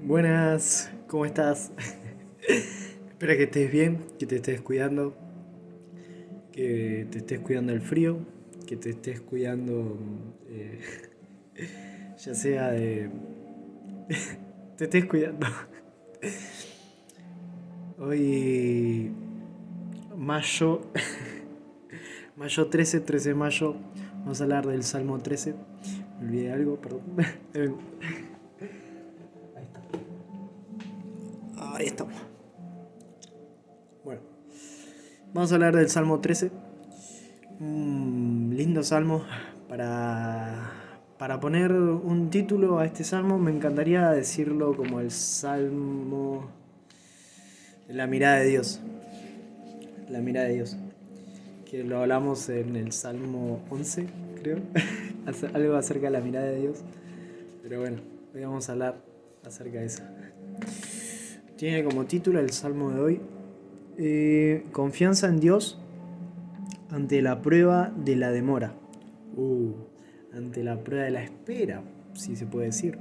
Buenas, ¿cómo estás? Espero que estés bien, que te estés cuidando, que te estés cuidando del frío, que te estés cuidando, eh, ya sea de... te estés cuidando. Hoy, mayo, mayo 13, 13 de mayo, vamos a hablar del Salmo 13. Me olvidé algo, perdón. Ahí estamos. Bueno, vamos a hablar del Salmo 13. Un lindo salmo para poner un título a este salmo. Me encantaría decirlo como el salmo de la mirada de Dios. La mirada de Dios. Que lo hablamos en el Salmo 11, creo. Algo acerca de la mirada de Dios. Pero bueno, hoy vamos a hablar acerca de eso. Tiene como título el salmo de hoy: confianza en Dios ante la prueba de la demora. Ante la prueba de la espera, si se puede decir.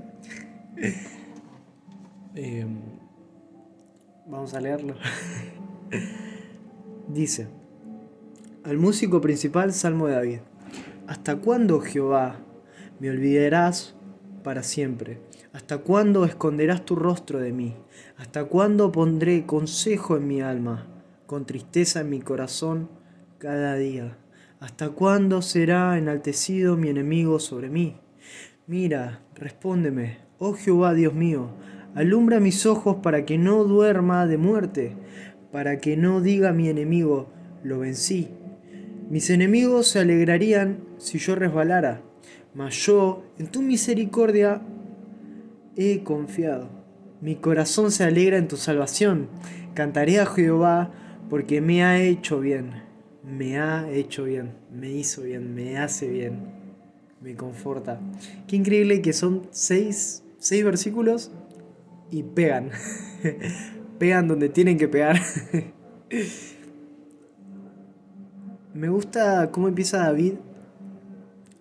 Eh, Vamos a leerlo. Dice: al músico principal, Salmo de David. ¿Hasta cuándo, Jehová, me olvidarás para siempre? ¿Hasta cuándo esconderás tu rostro de mí? ¿Hasta cuándo pondré consejo en mi alma, con tristeza en mi corazón cada día? ¿Hasta cuándo será enaltecido mi enemigo sobre mí? Mira, respóndeme, oh Jehová Dios mío, alumbra mis ojos para que no duerma de muerte, para que no diga mi enemigo, lo vencí. Mis enemigos se alegrarían si yo resbalara, mas yo en tu misericordia he confiado. Mi corazón se alegra en tu salvación. Cantaré a Jehová porque me ha hecho bien. Me ha hecho bien, me hizo bien, me hace bien, me conforta. Qué increíble que son seis versículos y pegan. Pegan donde tienen que pegar. Me gusta cómo empieza David.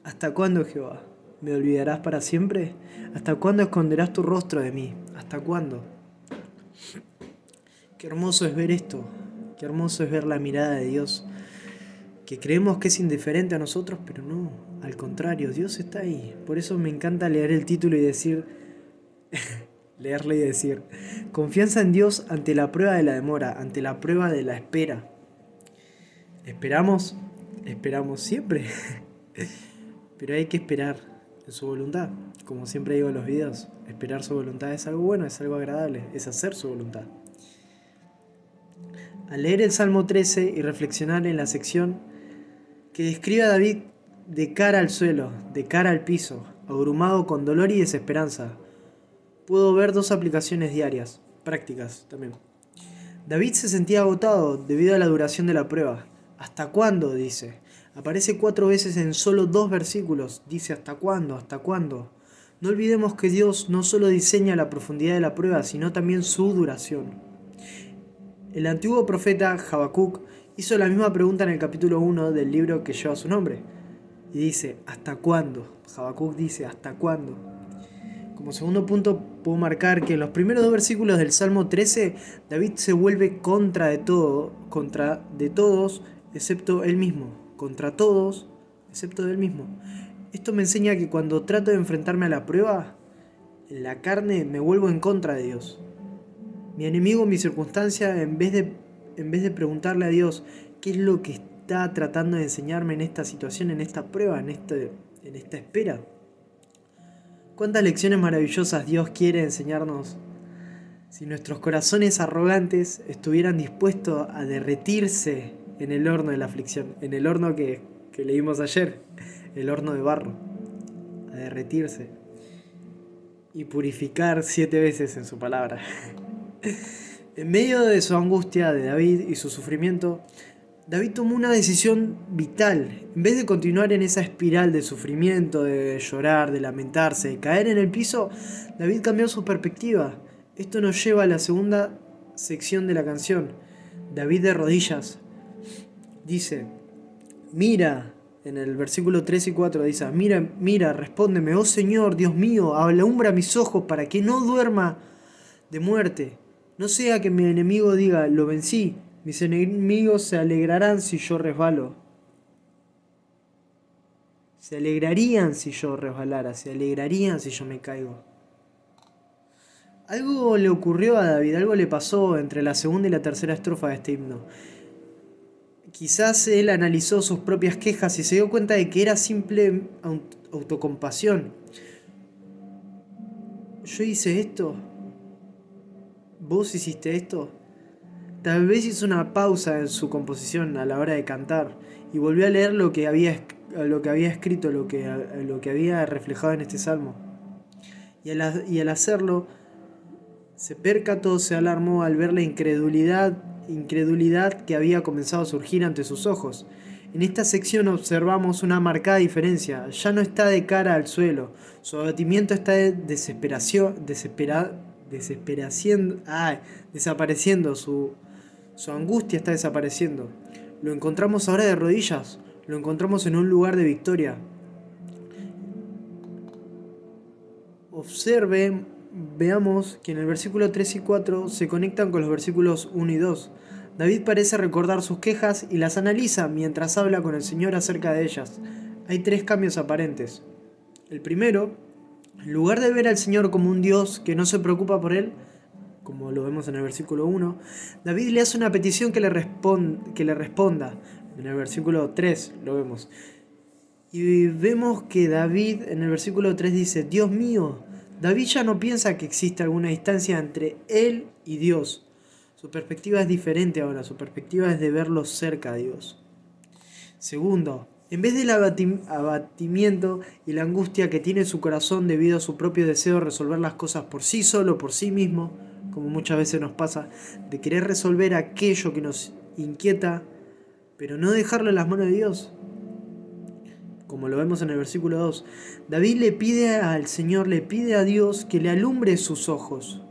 ¿Hasta cuándo, Jehová? ¿Me olvidarás para siempre? ¿Hasta cuándo esconderás tu rostro de mí? ¿Hasta cuándo? Qué hermoso es ver esto. Qué hermoso es ver la mirada de Dios. Que creemos que es indiferente a nosotros, pero no. Al contrario, Dios está ahí. Por eso me encanta leer el título y decir... leerle y decir: confianza en Dios ante la prueba de la demora, ante la prueba de la espera. ¿Esperamos? Esperamos siempre. Pero hay que esperar en su voluntad. Como siempre digo en los videos, esperar su voluntad es algo bueno, es algo agradable, es hacer su voluntad. Al leer el Salmo 13 y reflexionar en la sección que describe a David de cara al suelo, de cara al piso, abrumado con dolor y desesperanza, puedo ver dos aplicaciones diarias, prácticas también. David se sentía agotado debido a la duración de la prueba. ¿Hasta cuándo?, dice. Aparece 4 veces en solo 2 versículos. Dice: ¿hasta cuándo? ¿Hasta cuándo? No olvidemos que Dios no solo diseña la profundidad de la prueba, sino también su duración. El antiguo profeta Habacuc hizo la misma pregunta en el capítulo 1 del libro que lleva su nombre. Y dice: ¿hasta cuándo? Habacuc dice: ¿hasta cuándo? Como segundo punto, puedo marcar que en los primeros 2 versículos del Salmo 13, David se vuelve contra de todos, excepto él mismo. Contra todos, excepto de él mismo. Esto me enseña que cuando trato de enfrentarme a la prueba, en la carne me vuelvo en contra de Dios. Mi enemigo, mi circunstancia, en vez de preguntarle a Dios qué es lo que está tratando de enseñarme en esta situación, en esta prueba, en esta espera. ¿Cuántas lecciones maravillosas Dios quiere enseñarnos? Si nuestros corazones arrogantes estuvieran dispuestos a derretirse en el horno de la aflicción, en el horno que leímos ayer, el horno de barro, a derretirse y purificar 7 veces en su palabra. En medio de su angustia de David y su sufrimiento, David tomó una decisión vital. En vez de continuar en esa espiral de sufrimiento, de llorar, de lamentarse, de caer en el piso, David cambió su perspectiva. Esto nos lleva a la segunda sección de la canción. David de rodillas dice: mira, en el versículo 3 y 4 dice: mira, respóndeme, oh Señor, Dios mío, alumbra mis ojos para que no duerma de muerte. No sea que mi enemigo diga, lo vencí, mis enemigos se alegrarán si yo resbalo. Se alegrarían si yo resbalara, se alegrarían si yo me caigo. Algo le ocurrió a David, algo le pasó entre la segunda y la tercera estrofa de este himno. Quizás él analizó sus propias quejas y se dio cuenta de que era simple autocompasión. Yo hice esto, vos hiciste esto. Tal vez hizo una pausa en su composición a la hora de cantar y volvió a leer lo que había escrito, lo que había reflejado en este salmo. Y al hacerlo, se percató, se alarmó al ver la incredulidad que había comenzado a surgir ante sus ojos. En esta sección observamos una marcada diferencia. Ya no está de cara al suelo. Su abatimiento está desapareciendo. Su angustia está desapareciendo. Lo encontramos ahora de rodillas. Lo encontramos en un lugar de victoria. Veamos que en el versículo 3 y 4 se conectan con los versículos 1 y 2. David parece recordar sus quejas y las analiza mientras habla con el Señor acerca de ellas. Hay 3 cambios aparentes. El primero, en lugar de ver al Señor como un Dios que no se preocupa por él, como lo vemos en el versículo 1, David le hace una petición que le responda. En el versículo 3 lo vemos. Y vemos que David en el versículo 3 dice, Dios mío. David ya no piensa que existe alguna distancia entre él y Dios. Su perspectiva es diferente ahora, su perspectiva es de verlo cerca a Dios. Segundo, en vez del abatimiento y la angustia que tiene su corazón debido a su propio deseo de resolver las cosas por sí solo, por sí mismo, como muchas veces nos pasa, de querer resolver aquello que nos inquieta, pero no dejarlo en las manos de Dios. Como lo vemos en el versículo 2, David le pide al Señor, le pide a Dios que le alumbre sus ojos,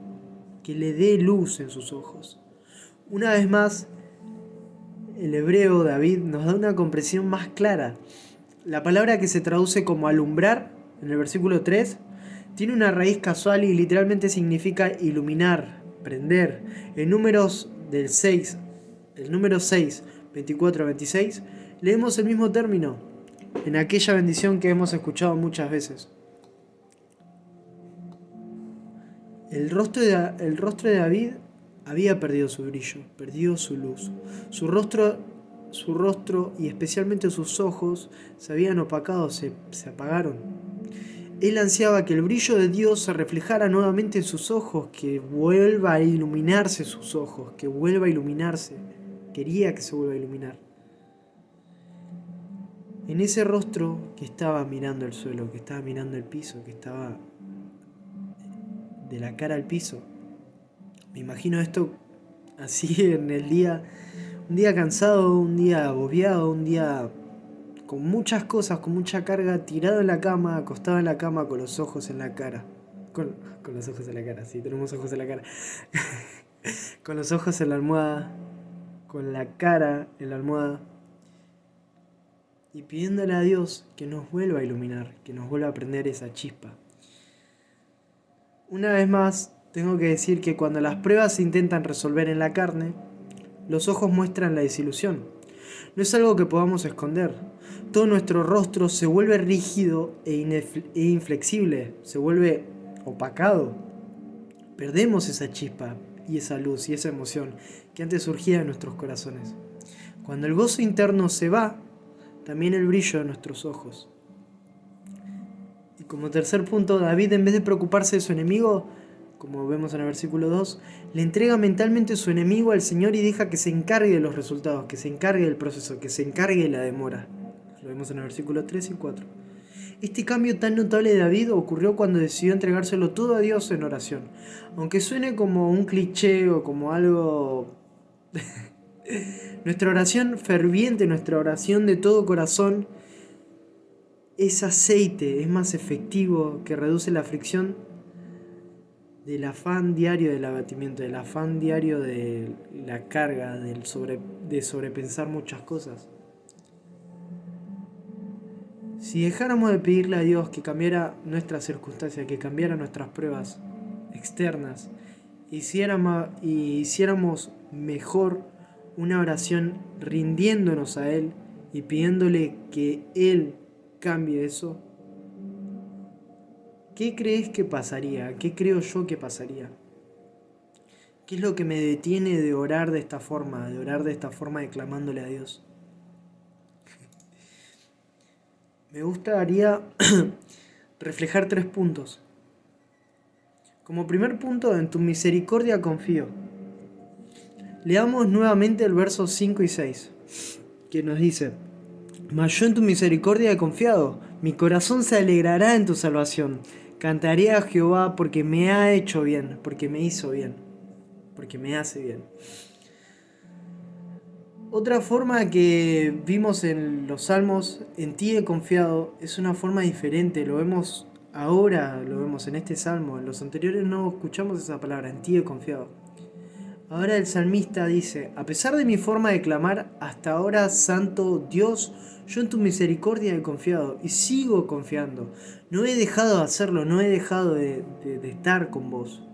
que le dé luz en sus ojos. Una vez más, el hebreo David nos da una comprensión más clara. La palabra que se traduce como alumbrar, en el versículo 3, tiene una raíz casual y literalmente significa iluminar, prender. En números del 6, el número 6, 24 a 26, leemos el mismo término, en aquella bendición que hemos escuchado muchas veces. El rostro de David había perdido su brillo, perdió su luz. Su rostro y especialmente sus ojos se habían opacado, se apagaron. Él ansiaba que el brillo de Dios se reflejara nuevamente en sus ojos, que vuelva a iluminarse sus ojos, que vuelva a iluminarse. Quería que se vuelva a iluminar. En ese rostro que estaba mirando el suelo, que estaba mirando el piso, que estaba de la cara al piso. Me imagino esto así en el día, un día cansado, un día agobiado, un día con muchas cosas, con mucha carga, tirado en la cama, acostado en la cama con los ojos en la cara. Con los ojos en la cara, sí, tenemos ojos en la cara. Con los ojos en la almohada, con la cara en la almohada. Y pidiéndole a Dios que nos vuelva a iluminar, que nos vuelva a prender esa chispa. Una vez más, tengo que decir que cuando las pruebas se intentan resolver en la carne, los ojos muestran la desilusión. No es algo que podamos esconder. Todo nuestro rostro se vuelve rígido e inflexible, se vuelve opacado. Perdemos esa chispa y esa luz y esa emoción que antes surgía en nuestros corazones. Cuando el gozo interno se va, también el brillo de nuestros ojos. Y como tercer punto, David, en vez de preocuparse de su enemigo, como vemos en el versículo 2, le entrega mentalmente su enemigo al Señor y deja que se encargue de los resultados, que se encargue del proceso, que se encargue de la demora. Lo vemos en el versículo 3 y 4. Este cambio tan notable de David ocurrió cuando decidió entregárselo todo a Dios en oración. Aunque suene como un cliché o como algo... Nuestra oración ferviente, nuestra oración de todo corazón, es aceite, es más efectivo, que reduce la fricción del afán diario del abatimiento, del afán diario de la carga, de sobrepensar muchas cosas. Si dejáramos de pedirle a Dios que cambiara nuestras circunstancias, que cambiara nuestras pruebas externas, hiciéramos mejor una oración rindiéndonos a Él y pidiéndole que Él cambie eso, ¿qué crees que pasaría? ¿Qué creo yo que pasaría? ¿Qué es lo que me detiene de orar de esta forma, declamándole a Dios? Me gustaría reflejar 3 puntos. Como primer punto, en tu misericordia confío. Leamos nuevamente el verso 5 y 6, que nos dice: Mas yo en tu misericordia he confiado, mi corazón se alegrará en tu salvación. Cantaré a Jehová porque me ha hecho bien, porque me hizo bien, porque me hace bien. Otra forma que vimos en los Salmos, en ti he confiado, es una forma diferente. Lo vemos ahora, lo vemos en este Salmo. En los anteriores no escuchamos esa palabra, en ti he confiado. Ahora el salmista dice: a pesar de mi forma de clamar, hasta ahora, Santo Dios, yo en tu misericordia he confiado y sigo confiando. No he dejado de hacerlo, no he dejado de estar con vos.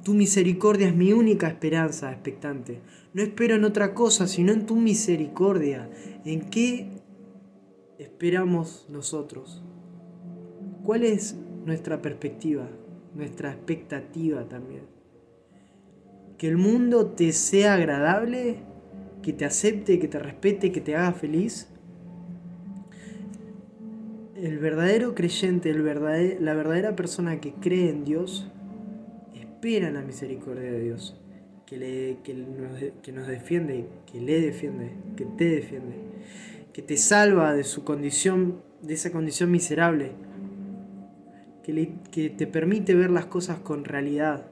Tu misericordia es mi única esperanza expectante. No espero en otra cosa, sino en tu misericordia. ¿En qué esperamos nosotros? ¿Cuál es nuestra perspectiva, nuestra expectativa también? Que el mundo te sea agradable, que te acepte, que te respete, que te haga feliz. El verdadero creyente, la verdadera persona que cree en Dios, espera en la misericordia de Dios, que nos defiende, que le defiende, que te defiende, que te salva de su condición, de esa condición miserable, que te permite ver las cosas con realidad,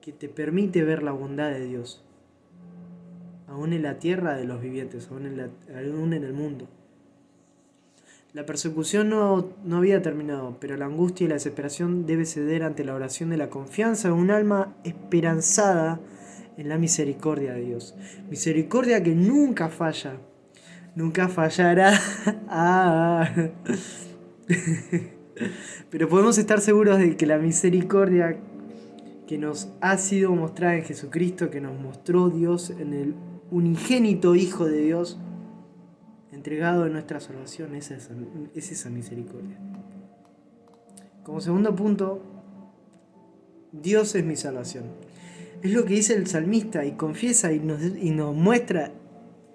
que te permite ver la bondad de Dios, aún en la tierra de los vivientes, aún en el mundo. La persecución no había terminado, pero la angustia y la desesperación debe ceder ante la oración de la confianza de un alma esperanzada en la misericordia de Dios. Misericordia que nunca falla, nunca fallará. Pero podemos estar seguros de que la misericordia que nos ha sido mostrada en Jesucristo, que nos mostró Dios en el unigénito Hijo de Dios, entregado en nuestra salvación, es esa misericordia. Como segundo punto, Dios es mi salvación. Es lo que dice el salmista y confiesa y nos muestra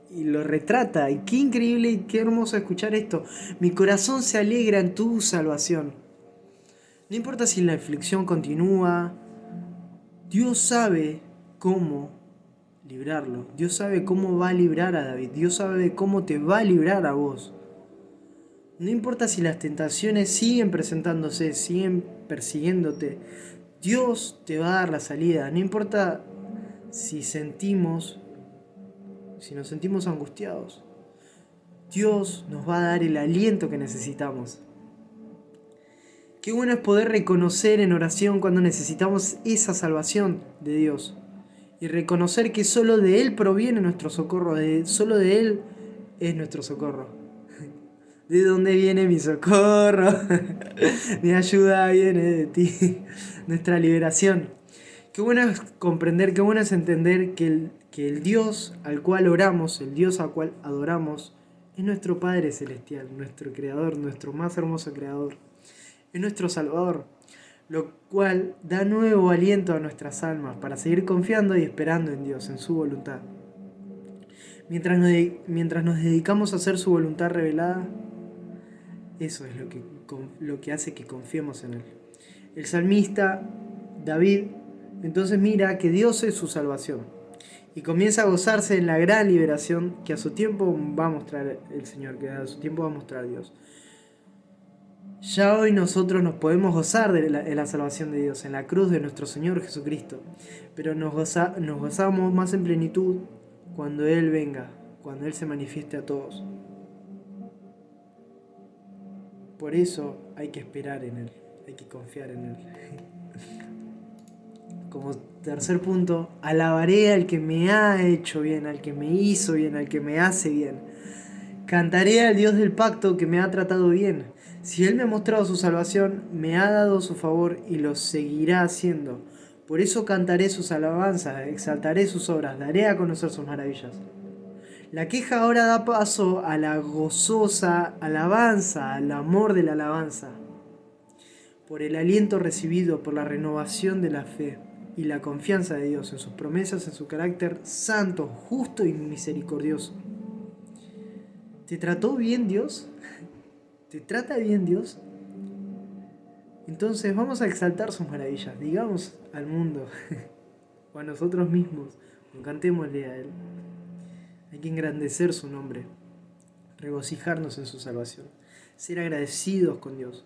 y lo retrata. Y qué increíble y qué hermoso escuchar esto. Mi corazón se alegra en tu salvación. No importa si la aflicción continúa, Dios sabe cómo librarlo. Dios sabe cómo va a librar a David. Dios sabe cómo te va a librar a vos. No importa si las tentaciones siguen presentándose, siguen persiguiéndote, Dios te va a dar la salida. No importa si nos sentimos angustiados, Dios nos va a dar el aliento que necesitamos. Qué bueno es poder reconocer en oración cuando necesitamos esa salvación de Dios. Y reconocer que solo de Él proviene nuestro socorro, solo de Él es nuestro socorro. ¿De dónde viene mi socorro? Mi ayuda viene de ti. Nuestra liberación. Qué bueno es comprender, qué bueno es entender que el Dios al cual oramos, el Dios al cual adoramos, es nuestro Padre Celestial, nuestro Creador, nuestro más hermoso Creador. Es nuestro Salvador, lo cual da nuevo aliento a nuestras almas para seguir confiando y esperando en Dios, en su voluntad. Mientras nos dedicamos a hacer su voluntad revelada, eso es lo que hace que confiemos en Él. El salmista David entonces mira que Dios es su salvación y comienza a gozarse en la gran liberación que a su tiempo va a mostrar el Señor, que a su tiempo va a mostrar Dios. Ya hoy nosotros nos podemos gozar de la salvación de Dios en la cruz de nuestro Señor Jesucristo, pero nos gozamos más en plenitud cuando Él venga, cuando Él se manifieste a todos. Por eso hay que esperar en Él, hay que confiar en Él. Como tercer punto, alabaré al que me ha hecho bien, al que me hizo bien, al que me hace bien. Cantaré al Dios del pacto que me ha tratado bien. Si Él me ha mostrado su salvación, me ha dado su favor y lo seguirá haciendo. Por eso cantaré sus alabanzas, exaltaré sus obras, daré a conocer sus maravillas. La queja ahora da paso a la gozosa alabanza, al amor de la alabanza, por el aliento recibido, por la renovación de la fe y la confianza de Dios en sus promesas, en su carácter santo, justo y misericordioso. ¿Te trató bien Dios? ¿Te trata bien Dios? Entonces vamos a exaltar sus maravillas, digamos al mundo o a nosotros mismos, o cantémosle a Él. Hay que engrandecer su nombre, regocijarnos en su salvación, ser agradecidos con Dios,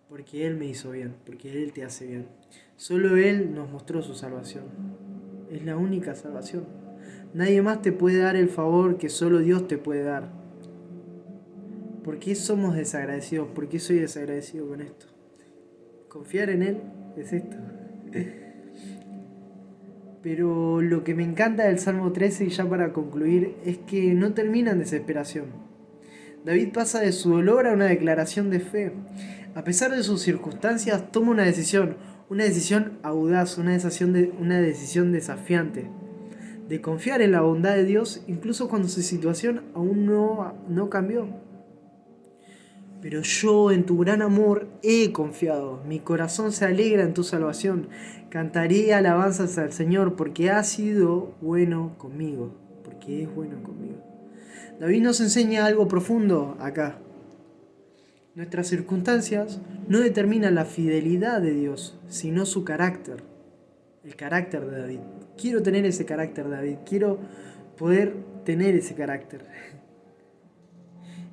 porque Él me hizo bien, porque Él te hace bien. Solo Él nos mostró su salvación. Es la única salvación. Nadie más te puede dar el favor que solo Dios te puede dar. ¿Por qué somos desagradecidos? ¿Por qué soy desagradecido con esto? Confiar en Él es esto. Pero lo que me encanta del Salmo 13, y ya para concluir, es que no termina en desesperación. David pasa de su dolor a una declaración de fe. A pesar de sus circunstancias, toma una decisión audaz, una decisión desafiante, de confiar en la bondad de Dios, incluso cuando su situación aún no cambió. Pero yo en tu gran amor he confiado, mi corazón se alegra en tu salvación, cantaré alabanzas al Señor porque ha sido bueno conmigo, porque es bueno conmigo. David nos enseña algo profundo acá. Nuestras circunstancias no determinan la fidelidad de Dios, sino su carácter, el carácter de David. Quiero tener ese carácter de David, quiero poder tener ese carácter.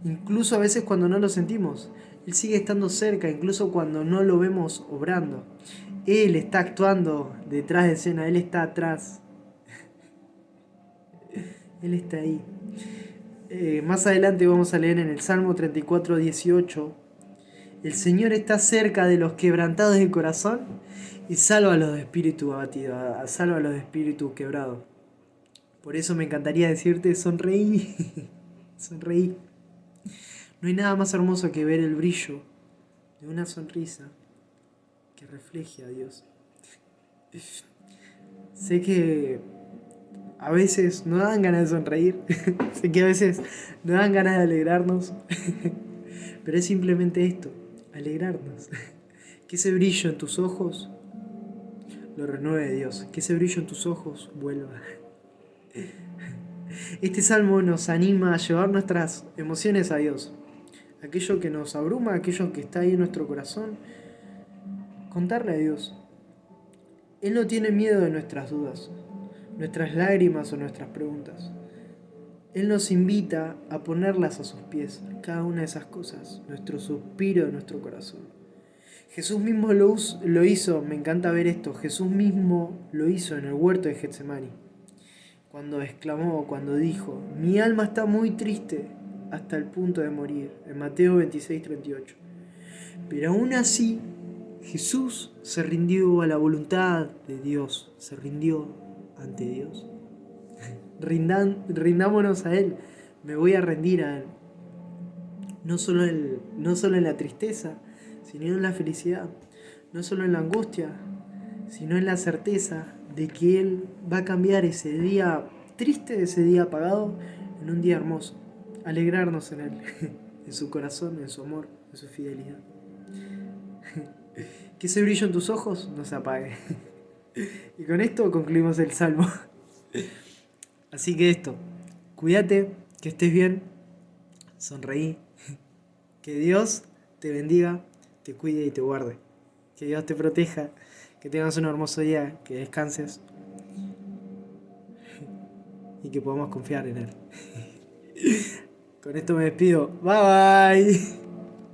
Incluso a veces cuando no lo sentimos, Él sigue estando cerca, incluso cuando no lo vemos obrando. Él está actuando detrás de escena, Él está atrás. Él está ahí. Más adelante vamos a leer en el Salmo 34:18. El Señor está cerca de los quebrantados de corazón y salva a los de espíritu abatido, salva a los de espíritu quebrado. Por eso me encantaría decirte, sonreí, sonreí. No hay nada más hermoso que ver el brillo de una sonrisa que refleje a Dios. Sé que a veces no dan ganas de sonreír, sé que a veces no dan ganas de alegrarnos, pero es simplemente esto, alegrarnos. Que ese brillo en tus ojos lo renueve Dios, que ese brillo en tus ojos vuelva. Este salmo nos anima a llevar nuestras emociones a Dios. Aquello que nos abruma, aquello que está ahí en nuestro corazón, contarle a Dios. Él no tiene miedo de nuestras dudas, nuestras lágrimas o nuestras preguntas. Él nos invita a ponerlas a sus pies, cada una de esas cosas, nuestro suspiro de nuestro corazón. Jesús mismo lo hizo, me encanta ver esto, Jesús mismo lo hizo en el huerto de Getsemaní. Cuando dijo, mi alma está muy triste hasta el punto de morir, en Mateo 26:38. Pero aún así, Jesús se rindió a la voluntad de Dios, se rindió ante Dios. Rindámonos a Él, me voy a rendir a Él. No solo en la tristeza, sino en la felicidad. No solo en la angustia, sino en la certeza de que Él va a cambiar ese día triste, ese día apagado, en un día hermoso. Alegrarnos en Él, en su corazón, en su amor, en su fidelidad. Que ese brillo en tus ojos no se apague. Y con esto concluimos el salmo. Así que esto, cuídate, que estés bien, sonreí, que Dios te bendiga, te cuide y te guarde. Que Dios te proteja, que tengas un hermoso día, que descanses y que podamos confiar en Él. Con esto me despido. Bye bye.